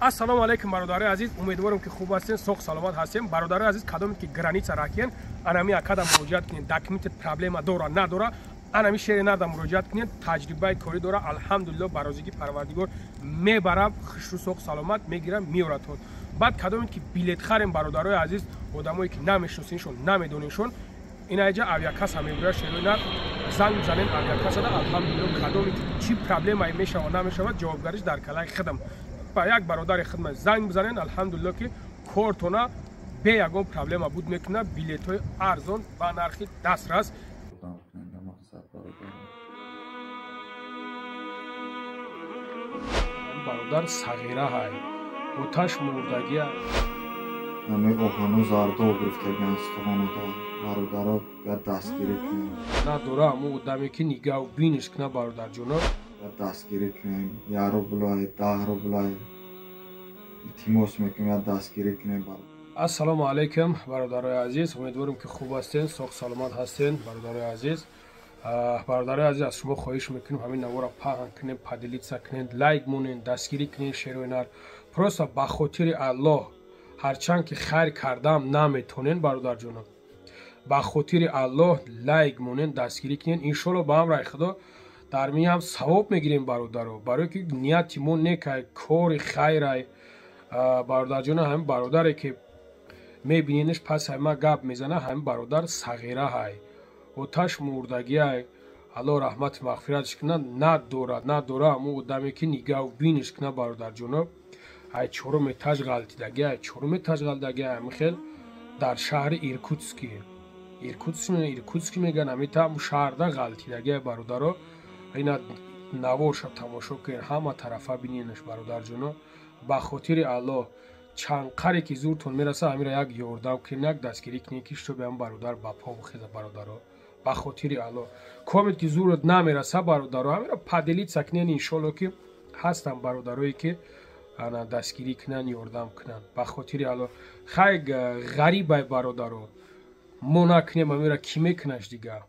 ассалому алейкум бародари азиз, умедворам ки хуб ҳастем, соғ саломат ҳастем. Бародари азиз, кадоме ки граница рахиен, анами акада муроҷиат кунед, документет проблема дора надора, анами шери нарда муроҷиат кунед, таҷрибаи кори дора, алҳамдулиллоҳ барозиги парвардигор мебара, хушру соғ саломат мегира меоратон. Баъд кадоме ки билет харем бародари азиз, одамое ки намешносиншон, намедониншон, инаҷа авиакаса мегира шери нар занг бизанен авиакасада, алҳамдулиллоҳ кадоме ки чӣ проблемае мешава намешавад, ҷавобгариш дар калаи худам. Ба як бародари хидмат занг бизанен, алҳамдулиллоҳ ки кортона бе ягон проблема буд мекунад, билетҳои арзон ба нархи дастрас. бародар сағира ҳай, оташ мурдагия намего ҳанӯз ардо гирифтагиан стухонада бародаро я дастгирӣ кунем. Надора ҳамун одаме ки нигаҳу биниш кунад бародарҷоно. Я дастгирӣ кунем, 1 рублай, 10 рублай илтимос мекунем, я дастгирӣ кунем бародар. Ассалому алейкум бародарои азиз, умедворам ки хуб ҳастен, соғ саломат ҳастен бародарои азиз. Бародарои азиз, аз шумо хоҳиш мекунем ҳамин навора паҳн кунем, падилитса кунем, лайк монем, дастгирӣ кунем шерои нар. Просто ба хотири Аллоҳ, ҳарчанд ки хайр кардам наметонен бародарҷонам, ба хотири Аллоҳ лайк монен, дастгирӣ кунен. Иншоаллоҳ ба амраи худо дар миям савоб мегирем бародаро, барое ки нияти мо некай кори хайрай. Бародарҷонам, ҳамин бародаре ки мебиненш пасай ма гап мезана, ҳамин бародар сағира ҳай, оташ мурдагиай, Аллоҳ раҳмати мағфиратш кунад, надора ҳамун одаме ки нигаҳу биниш кунад бародарҷонам. Ай чорум этаж ғалтидагиай, чорум этаж ғалтидагиай, ҳамин хел дар шаҳри Иркутск меган, ҳамин там шаҳрда ғалтидагиай бародаро. Ина навоша тамошо кунед, ҳама тарафа биненаш бародарҷоно. Ба хотири Аллоҳ чанқаре ки зуртон мераса, ҳамира як ёрдам кунед, як дастгирӣ кунед ки шутоби ҳамин бародар ба по бихеза бародаро. Ба хотири Аллоҳ комет ки зурат намераса бародаро, ҳамира падилитса кунед, иншоаллоҳ ки ҳастанд бародарое ки дастгирӣ кунанд, ёрдам кунанд. Ба хотири Аллоҳ хай ғарибай бародаро, мо накунем ҳамира ки мекунаш дига.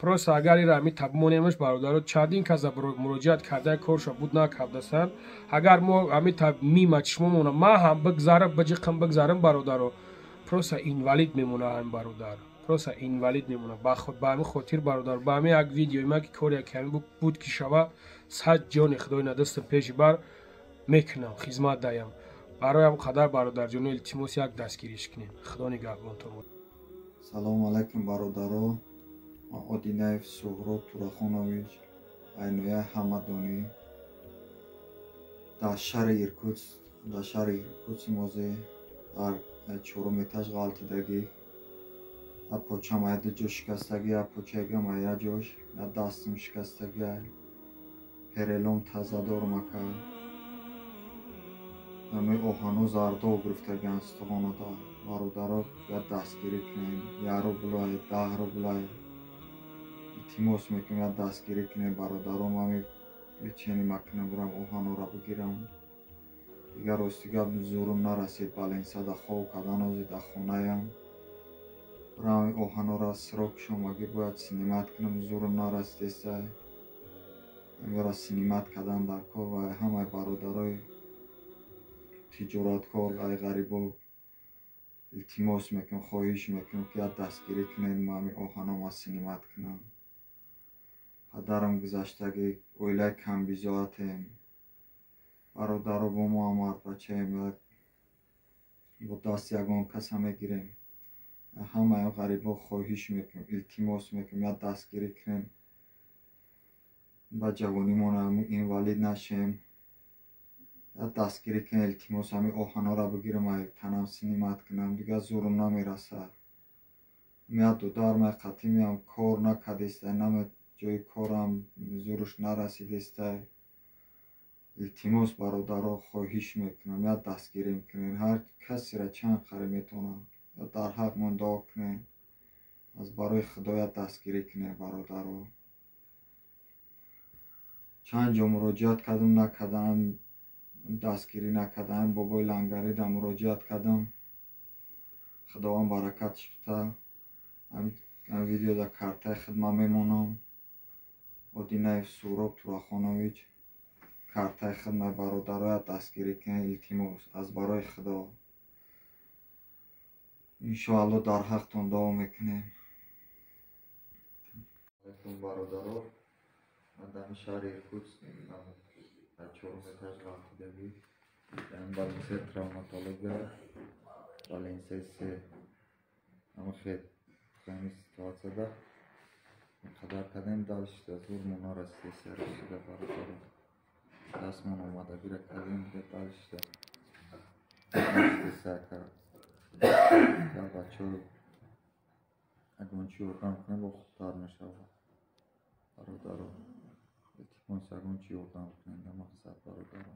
Просто агар ира ҳамин табмонемаш бародаро, чандин каса муроҷиат кардаи корша буд накардастанд. Агар мо ҳамин таб мима чишмомона ма ҳам бигзарам биҷиқам бигзарам бародаро, просто инвалид мемона ҳамин бародар, просто инвалид мемона. Ба ҳамин хотир бародар, ба ҳамин як видеои ма ки кори ки ҳамин буд ки шава, сад ҷони худои надастам пеши бар мекунам, хизмат даям. Барои ҳам қадар бародарҷоно илтимос як дастгириш кунем. Худо нигаҳбонтон. Салому алейкум бародаро. Одинаев Суҳроб Турахонович, айнояи ҳамадонӣ, дар шаҳри Иркутск мозе, дар чорум этаж ғалтидагӣ, я почам ду ҷо шикастагӣ, я почагам я ҷош, я дастам шикастагӣ, перелом тазадорум ака. ҳамин оҳану зардо гирифтагиан стухонада бародаро я дастгирӣ кунем, 1 рублай, 10 рублай илтимос мекунем, я дастгирӣ кунем бародаро. ман чени макунам бурам оҳанора бигирам. дигар рости гап зӯрум нарасид, баленсада хов кадан озида хонаям, бурам оҳанора сирок шум аги бояд синимат кунам, зӯрум нарасидеста амира синимат кадан дар кор. ва ҳамаи бародарои тиҷораткор, ай ғарибо илтимос мекунам, хоҳиш мекунам ки я дастгирӣ кунед, ма ҳамин оҳанома синимат кунам. падарам гузаштаги оилаи камбизоатем, бародаро бо мо ҳам мардбачаем, бо даст ягон каса мегирем. ҳамаи ғарибо хоҳиш мекунам, илтимос мекунам, я дастгирӣ кунем, ба ҷавонимон инвалид нашем. я дастгирӣ кунем, илтимос ҳамин оҳанора бигирам, ай танам синимат кунам, дигар зӯрум намераса. я дудармай қатимиам кор накардестай, наме ҷои корам зӯруш нарасидестай. илтимос бародаро хоҳиш мекунам, я дастгирӣ кунем, ҳар касеро чанд қаре метавонам я дар ҳақ муддао кунем, аз барои худо я дастгирӣ кунем бародаро. чанд ҷо муроҷиат кардам, накардам, дастгирӣ накардам. бобои лангарида муроҷиат кардам, худованд баракатш бита. ҳамин видеода картаи хидмат мемонам. Одинаев Суҳроб Турахонович. картаи хидмаи бародароят дастгирӣ кунед. илтимос аз барои худо иншоалло дар ҳақтон давом мекунем. бародаро дами шаҳри иркутск дар 4 этаж ғалтидагӣ больница травматология больницаи 3 ҳамахел ҳами ситуатсияда қадар кардем далшида зур монора сессия расида бародаро дастмон омадагира кардем далшида сессия кард бачаҳо ягон чи ёрдам кунем бо хубтар мешавад. бародаро илтимос ягон чи ёрдам кунед на мақсад бародаро.